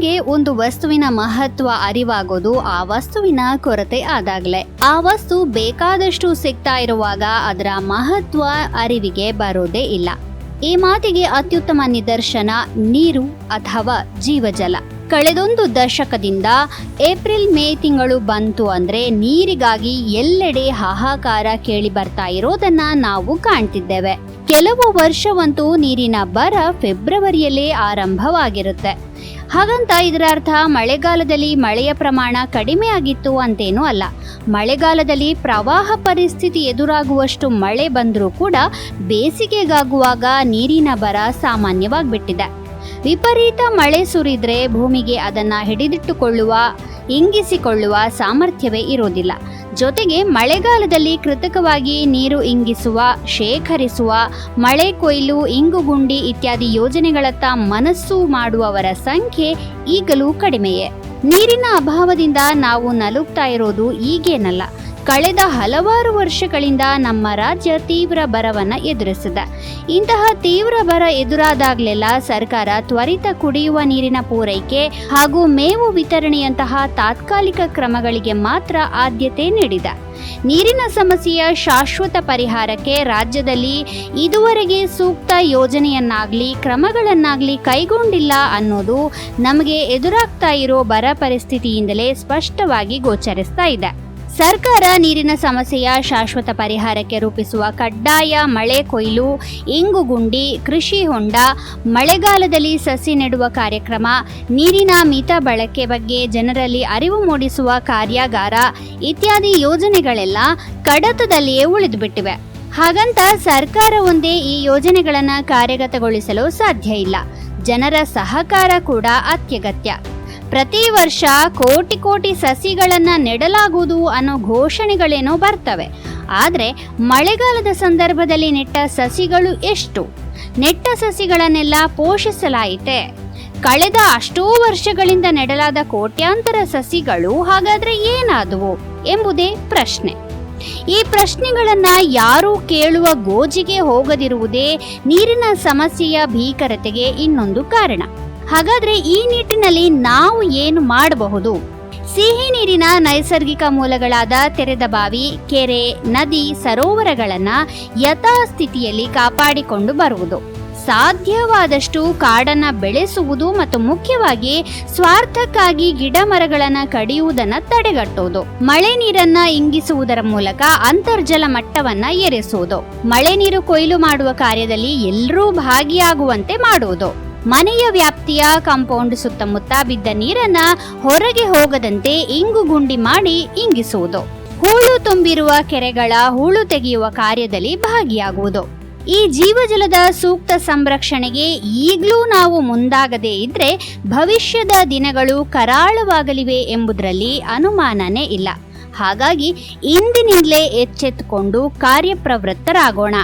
ನಮಗೆ ಒಂದು ವಸ್ತುವಿನ ಮಹತ್ವ ಅರಿವಾಗೋದು ಆ ವಸ್ತುವಿನ ಕೊರತೆ ಆದಾಗ್ಲೇ. ಆ ವಸ್ತು ಬೇಕಾದಷ್ಟು ಸಿಗ್ತಾ ಇರುವಾಗ ಅದರ ಮಹತ್ವ ಅರಿವಿಗೆ ಬರೋದೇ ಇಲ್ಲ. ಈ ಮಾತಿಗೆ ಅತ್ಯುತ್ತಮ ನಿದರ್ಶನ ನೀರು ಅಥವಾ ಜೀವಜಲ. ಕಳೆದೊಂದು ದಶಕದಿಂದ ಏಪ್ರಿಲ್ ಮೇ ತಿಂಗಳು ಬಂತು ಅಂದ್ರೆ ನೀರಿಗಾಗಿ ಎಲ್ಲೆಡೆ ಹಾಹಾಕಾರ ಕೇಳಿ ಬರ್ತಾ ಇರೋದನ್ನ ನಾವು ಕಾಣ್ತಿದ್ದೇವೆ. ಕೆಲವು ವರ್ಷವಂತೂ ನೀರಿನ ಬರ ಫೆಬ್ರವರಿಯಲ್ಲೇ ಆರಂಭವಾಗಿರುತ್ತೆ. ಹಾಗಂತ ಇದರ ಅರ್ಥ ಮಳೆಗಾಲದಲ್ಲಿ ಮಳೆಯ ಪ್ರಮಾಣ ಕಡಿಮೆ ಆಗಿತ್ತು ಅಂತೇನೂ ಅಲ್ಲ. ಮಳೆಗಾಲದಲ್ಲಿ ಪ್ರವಾಹ ಪರಿಸ್ಥಿತಿ ಎದುರಾಗುವಷ್ಟು ಮಳೆ ಬಂದರೂ ಕೂಡ ಬೇಸಿಗೆಗಾಗುವಾಗ ನೀರಿನ ಬರ ಸಾಮಾನ್ಯವಾಗಿಬಿಟ್ಟಿದೆ. ವಿಪರೀತ ಮಳೆ ಸುರಿದ್ರೆ ಭೂಮಿಗೆ ಅದನ್ನ ಹಿಡಿದಿಟ್ಟುಕೊಳ್ಳುವ, ಇಂಗಿಸಿಕೊಳ್ಳುವ ಸಾಮರ್ಥ್ಯವೇ ಇರೋದಿಲ್ಲ. ಜೊತೆಗೆ ಮಳೆಗಾಲದಲ್ಲಿ ಕೃತಕವಾಗಿ ನೀರು ಇಂಗಿಸುವ, ಶೇಖರಿಸುವ, ಮಳೆ ಕೊಯ್ಲು, ಇಂಗುಗುಂಡಿ ಇತ್ಯಾದಿ ಯೋಜನೆಗಳತ್ತ ಮನಸ್ಸು ಮಾಡುವವರ ಸಂಖ್ಯೆ ಈಗಲೂ ಕಡಿಮೆಯೇ. ನೀರಿನ ಅಭಾವದಿಂದ ನಾವು ನಲುಗ್ತಾ ಇರೋದು ಈಗೇನಲ್ಲ. ಕಳೆದ ಹಲವಾರು ವರ್ಷಗಳಿಂದ ನಮ್ಮ ರಾಜ್ಯ ತೀವ್ರ ಬರವನ್ನ ಎದುರಿಸಿದೆ. ಇಂತಹ ತೀವ್ರ ಬರ ಎದುರಾದಾಗಲೆಲ್ಲ ಸರ್ಕಾರ ತ್ವರಿತ ಕುಡಿಯುವ ನೀರಿನ ಪೂರೈಕೆ ಹಾಗೂ ಮೇವು ವಿತರಣೆಯಂತಹ ತಾತ್ಕಾಲಿಕ ಕ್ರಮಗಳಿಗೆ ಮಾತ್ರ ಆದ್ಯತೆ ನೀಡಿದೆ. ನೀರಿನ ಸಮಸ್ಯೆಯ ಶಾಶ್ವತ ಪರಿಹಾರಕ್ಕೆ ರಾಜ್ಯದಲ್ಲಿ ಇದುವರೆಗೆ ಸೂಕ್ತ ಯೋಜನೆಯನ್ನಾಗ್ಲಿ ಕ್ರಮಗಳನ್ನಾಗ್ಲಿ ಕೈಗೊಂಡಿಲ್ಲ ಅನ್ನೋದು ನಮಗೆ ಎದುರಾಗ್ತಾ ಇರೋ ಬರ ಪರಿಸ್ಥಿತಿಯಿಂದಲೇ ಸ್ಪಷ್ಟವಾಗಿ ಗೋಚರಿಸ್ತಾ ಇದೆ. ಸರ್ಕಾರ ನೀರಿನ ಸಮಸ್ಯೆಯ ಶಾಶ್ವತ ಪರಿಹಾರಕ್ಕೆ ರೂಪಿಸುವ ಕಡ್ಡಾಯ ಮಳೆ ಕೊಯ್ಲು, ಇಂಗುಗುಂಡಿ, ಕೃಷಿ ಹೊಂಡ, ಮಳೆಗಾಲದಲ್ಲಿ ಸಸಿ ನೆಡುವ ಕಾರ್ಯಕ್ರಮ, ನೀರಿನ ಮಿತ ಬಳಕೆ ಬಗ್ಗೆ ಜನರಲ್ಲಿ ಅರಿವು ಮೂಡಿಸುವ ಕಾರ್ಯಾಗಾರ ಇತ್ಯಾದಿ ಯೋಜನೆಗಳೆಲ್ಲ ಕಡತದಲ್ಲಿಯೇ ಉಳಿದುಬಿಟ್ಟಿವೆ. ಹಾಗಂತ ಸರ್ಕಾರ ಒಂದೇ ಈ ಯೋಜನೆಗಳನ್ನು ಕಾರ್ಯಗತಗೊಳಿಸಲು ಸಾಧ್ಯ ಇಲ್ಲ. ಜನರ ಸಹಕಾರ ಕೂಡ ಅತ್ಯಗತ್ಯ. ಪ್ರತಿ ವರ್ಷ ಕೋಟಿ ಕೋಟಿ ಸಸಿಗಳನ್ನು ನೆಡಲಾಗುವುದು ಅನ್ನೋ ಘೋಷಣೆಗಳೇನೋ ಬರ್ತವೆ. ಆದರೆ ಮಳೆಗಾಲದ ಸಂದರ್ಭದಲ್ಲಿ ನೆಟ್ಟ ಸಸಿಗಳು ಎಷ್ಟು? ನೆಟ್ಟ ಸಸಿಗಳನ್ನೆಲ್ಲ ಪೋಷಿಸಲಾಯಿತೆ? ಕಳೆದ ಅಷ್ಟೋ ವರ್ಷಗಳಿಂದ ನೆಡಲಾದ ಕೋಟ್ಯಾಂತರ ಸಸಿಗಳು ಹಾಗಾದ್ರೆ ಏನಾದವು ಎಂಬುದೇ ಪ್ರಶ್ನೆ. ಈ ಪ್ರಶ್ನೆಗಳನ್ನ ಯಾರೂ ಕೇಳುವ ಗೋಜಿಗೆ ಹೋಗದಿರುವುದೇ ನೀರಿನ ಸಮಸ್ಯೆಯ ಭೀಕರತೆಗೆ ಇನ್ನೊಂದು ಕಾರಣ. ಹಾಗಾದ್ರೆ ಈ ನಿಟ್ಟಿನಲ್ಲಿ ನಾವು ಏನು ಮಾಡಬಹುದು? ಸಿಹಿ ನೀರಿನ ನೈಸರ್ಗಿಕ ಮೂಲಗಳಾದ ತೆರೆದ ಬಾವಿ, ಕೆರೆ, ನದಿ, ಸರೋವರಗಳನ್ನ ಯಥಾಸ್ಥಿತಿಯಲ್ಲಿ ಕಾಪಾಡಿಕೊಂಡು ಬರುವುದು, ಸಾಧ್ಯವಾದಷ್ಟು ಕಾಡನ್ನ ಬೆಳೆಸುವುದು ಮತ್ತು ಮುಖ್ಯವಾಗಿ ಸ್ವಾರ್ಥಕ್ಕಾಗಿ ಗಿಡ ಮರಗಳನ್ನ ಕಡಿಯುವುದನ್ನ ತಡೆಗಟ್ಟುವುದು, ಮಳೆ ನೀರನ್ನ ಇಂಗಿಸುವುದರ ಮೂಲಕ ಅಂತರ್ಜಲ ಮಟ್ಟವನ್ನ ಏರಿಸುವುದು, ಮಳೆ ನೀರು ಕೊಯ್ಲು ಮಾಡುವ ಕಾರ್ಯದಲ್ಲಿ ಎಲ್ಲರೂ ಭಾಗಿಯಾಗುವಂತೆ ಮಾಡುವುದು, ಮನೆಯ ವ್ಯಾಪ್ತಿಯ ಕಾಂಪೌಂಡ್ ಸುತ್ತಮುತ್ತ ಬಿದ್ದ ನೀರನ್ನ ಹೊರಗೆ ಹೋಗದಂತೆ ಇಂಗುಗುಂಡಿ ಮಾಡಿ ಇಂಗಿಸುವುದು, ಹೂಳು ತುಂಬಿರುವ ಕೆರೆಗಳ ಹೂಳು ತೆಗೆಯುವ ಕಾರ್ಯದಲ್ಲಿ ಭಾಗಿಯಾಗುವುದು. ಈ ಜೀವಜಲದ ಸೂಕ್ತ ಸಂರಕ್ಷಣೆಗೆ ಈಗಲೂ ನಾವು ಮುಂದಾಗದೇ ಇದ್ರೆ ಭವಿಷ್ಯದ ದಿನಗಳು ಕರಾಳವಾಗಲಿವೆ ಎಂಬುದರಲ್ಲಿ ಅನುಮಾನನೇ ಇಲ್ಲ. ಹಾಗಾಗಿ ಇಂದಿನಿಂದಲೇ ಎಚ್ಚೆತ್ತುಕೊಂಡು ಕಾರ್ಯಪ್ರವೃತ್ತರಾಗೋಣ.